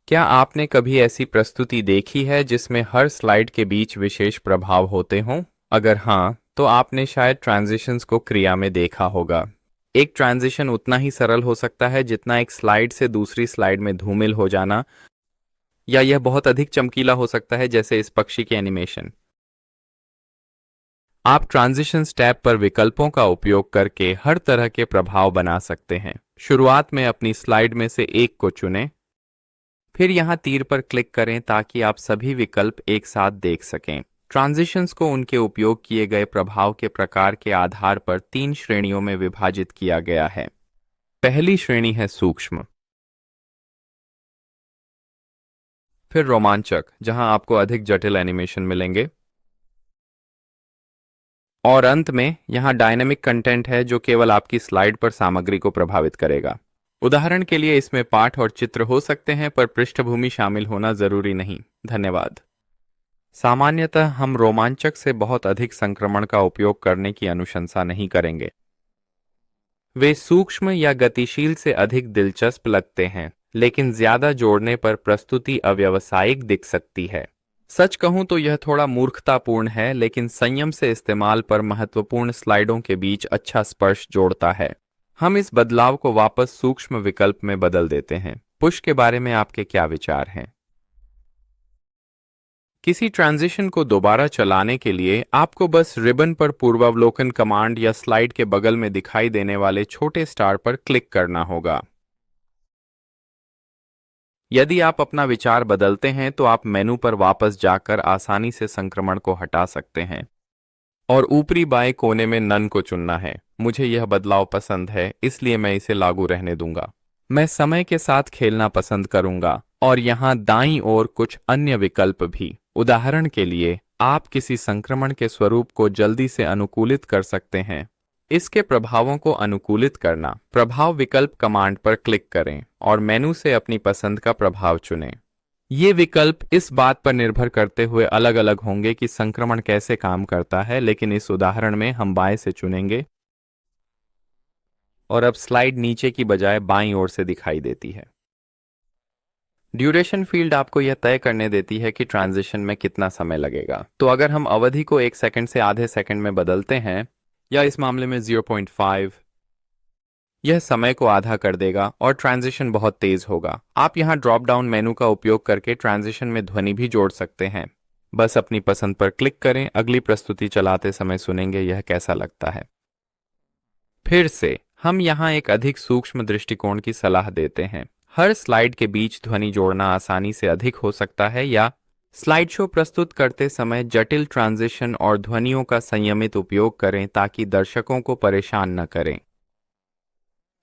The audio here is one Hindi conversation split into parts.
क्या आपने कभी ऐसी प्रस्तुति देखी है जिसमें हर स्लाइड के बीच विशेष प्रभाव होते हों? अगर हाँ, तो आपने शायद ट्रांजिशंस को क्रिया में देखा होगा। एक ट्रांजिशन उतना ही सरल हो सकता है जितना एक स्लाइड से दूसरी स्लाइड में धूमिल हो जाना, या यह बहुत अधिक चमकीला हो सकता है जैसे इस पक्षी की एनिमेशन। आप ट्रांजिशंस टैब पर विकल्पों का उपयोग करके हर तरह के प्रभाव बना सकते हैं। शुरुआत में अपनी स्लाइड में से एक को चुनें, फिर यहां तीर पर क्लिक करें ताकि आप सभी विकल्प एक साथ देख सकें। ट्रांजिशंस को उनके उपयोग किए गए प्रभाव के प्रकार के आधार पर 3 श्रेणियों में विभाजित किया गया है। पहली श्रेणी है सूक्ष्म, फिर रोमांचक, जहां आपको अधिक जटिल एनिमेशन मिलेंगे, और अंत में यहां डायनेमिक कंटेंट है जो केवल आपकी स्लाइड पर सामग्री को प्रभावित करेगा। उदाहरण के लिए इसमें पाठ और चित्र हो सकते हैं, पर पृष्ठभूमि शामिल होना जरूरी नहीं। धन्यवाद। सामान्यतः हम रोमांचक से बहुत अधिक संक्रमण का उपयोग करने की अनुशंसा नहीं करेंगे। वे सूक्ष्म या गतिशील से अधिक दिलचस्प लगते हैं, लेकिन ज्यादा जोड़ने पर प्रस्तुति अव्यावसायिक दिख सकती है। सच कहूं तो यह थोड़ा मूर्खतापूर्ण है, लेकिन संयम से इस्तेमाल पर महत्वपूर्ण स्लाइडों के बीच अच्छा स्पर्श जोड़ता है। हम इस बदलाव को वापस सूक्ष्म विकल्प में बदल देते हैं। पुश के बारे में आपके क्या विचार हैं? किसी ट्रांजिशन को दोबारा चलाने के लिए आपको बस रिबन पर पूर्वावलोकन कमांड या स्लाइड के बगल में दिखाई देने वाले छोटे स्टार पर क्लिक करना होगा। यदि आप अपना विचार बदलते हैं तो आप मेनू पर वापस जाकर आसानी से संक्रमण को हटा सकते हैं और ऊपरी बाएं कोने में नन को चुनना है। मुझे यह बदलाव पसंद है, इसलिए मैं इसे लागू रहने दूंगा। मैं समय के साथ खेलना पसंद करूंगा और यहाँ दाईं ओर कुछ अन्य विकल्प भी। उदाहरण के लिए, आप किसी संक्रमण के स्वरूप को जल्दी से अनुकूलित कर सकते हैं। इसके प्रभावों को अनुकूलित करना, प्रभाव विकल्प कमांड पर क्लिक करें और मेनू से अपनी पसंद का प्रभाव चुनें। ये विकल्प इस बात पर निर्भर करते हुए अलग अलग होंगे कि संक्रमण कैसे काम करता है, लेकिन इस उदाहरण में हम बाएं से चुनेंगे और अब स्लाइड नीचे की बजाय बाईं ओर से दिखाई देती है। ड्यूरेशन फील्ड आपको यह तय करने देती है कि ट्रांजिशन में कितना समय लगेगा। तो अगर हम अवधि को 1 सेकंड से आधे सेकंड में बदलते हैं, या इस मामले में 0.5, यह समय को आधा कर देगा और ट्रांजिशन बहुत तेज होगा। आप यहां ड्रॉप डाउन मेनू का उपयोग करके ट्रांजिशन में ध्वनि भी जोड़ सकते हैं। बस अपनी पसंद पर क्लिक करें। अगली प्रस्तुति चलाते समय सुनेंगे यह कैसा लगता है। फिर से हम यहां एक अधिक सूक्ष्म दृष्टिकोण की सलाह देते हैं। हर स्लाइड के बीच ध्वनि जोड़ना आसानी से अधिक हो सकता है, या स्लाइड शो प्रस्तुत करते समय जटिल ट्रांजिशन और ध्वनियों का संयमित उपयोग करें ताकि दर्शकों को परेशान न करें।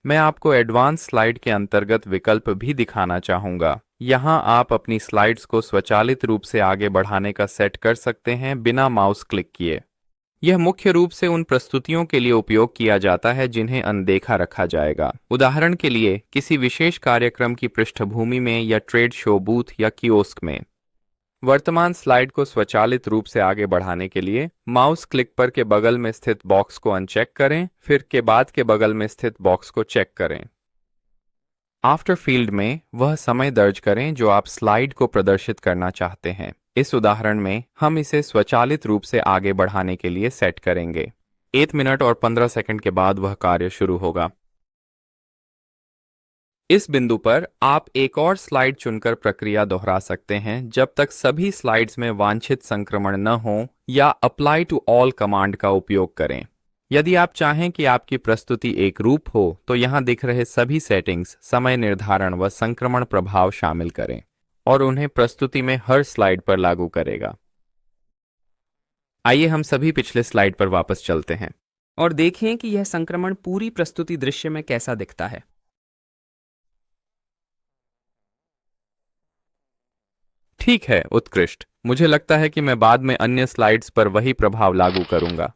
मैं आपको एडवांस स्लाइड के अंतर्गत विकल्प भी दिखाना चाहूंगा। यहां आप अपनी स्लाइड्स को स्वचालित रूप से आगे बढ़ाने का सेट कर सकते हैं बिना माउस क्लिक किए। यह मुख्य रूप से उन प्रस्तुतियों के लिए उपयोग किया जाता है जिन्हें अनदेखा रखा जाएगा। उदाहरण के लिए, किसी विशेष कार्यक्रम की पृष्ठभूमि में या ट्रेड शो बूथ या कियोस्क में। वर्तमान स्लाइड को स्वचालित रूप से आगे बढ़ाने के लिए माउस क्लिक पर के बगल में स्थित बॉक्स को अनचेक करें, फिर के बाद के बगल में स्थित बॉक्स को चेक करें। आफ्टर फील्ड में वह समय दर्ज करें जो आप स्लाइड को प्रदर्शित करना चाहते हैं। इस उदाहरण में हम इसे स्वचालित रूप से आगे बढ़ाने के लिए सेट करेंगे। 1 मिनट और 15 सेकंड के बाद वह कार्य शुरू होगा। इस बिंदु पर आप एक और स्लाइड चुनकर प्रक्रिया दोहरा सकते हैं जब तक सभी स्लाइड्स में वांछित संक्रमण न हो, या अप्लाई टू ऑल कमांड का उपयोग करें। यदि आप चाहें कि आपकी प्रस्तुति एक रूप हो, तो यहां दिख रहे सभी सेटिंग्स, समय निर्धारण व संक्रमण प्रभाव शामिल करें और उन्हें प्रस्तुति में हर स्लाइड पर लागू करेगा। आइए हम सभी पिछले स्लाइड पर वापस चलते हैं और देखें कि यह संक्रमण पूरी प्रस्तुति दृश्य में कैसा दिखता है। ठीक है, उत्कृष्ट। मुझे लगता है कि मैं बाद में अन्य स्लाइड्स पर वही प्रभाव लागू करूंगा।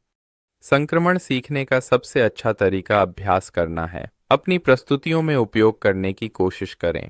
संक्रमण सीखने का सबसे अच्छा तरीका अभ्यास करना है। अपनी प्रस्तुतियों में उपयोग करने की कोशिश करें।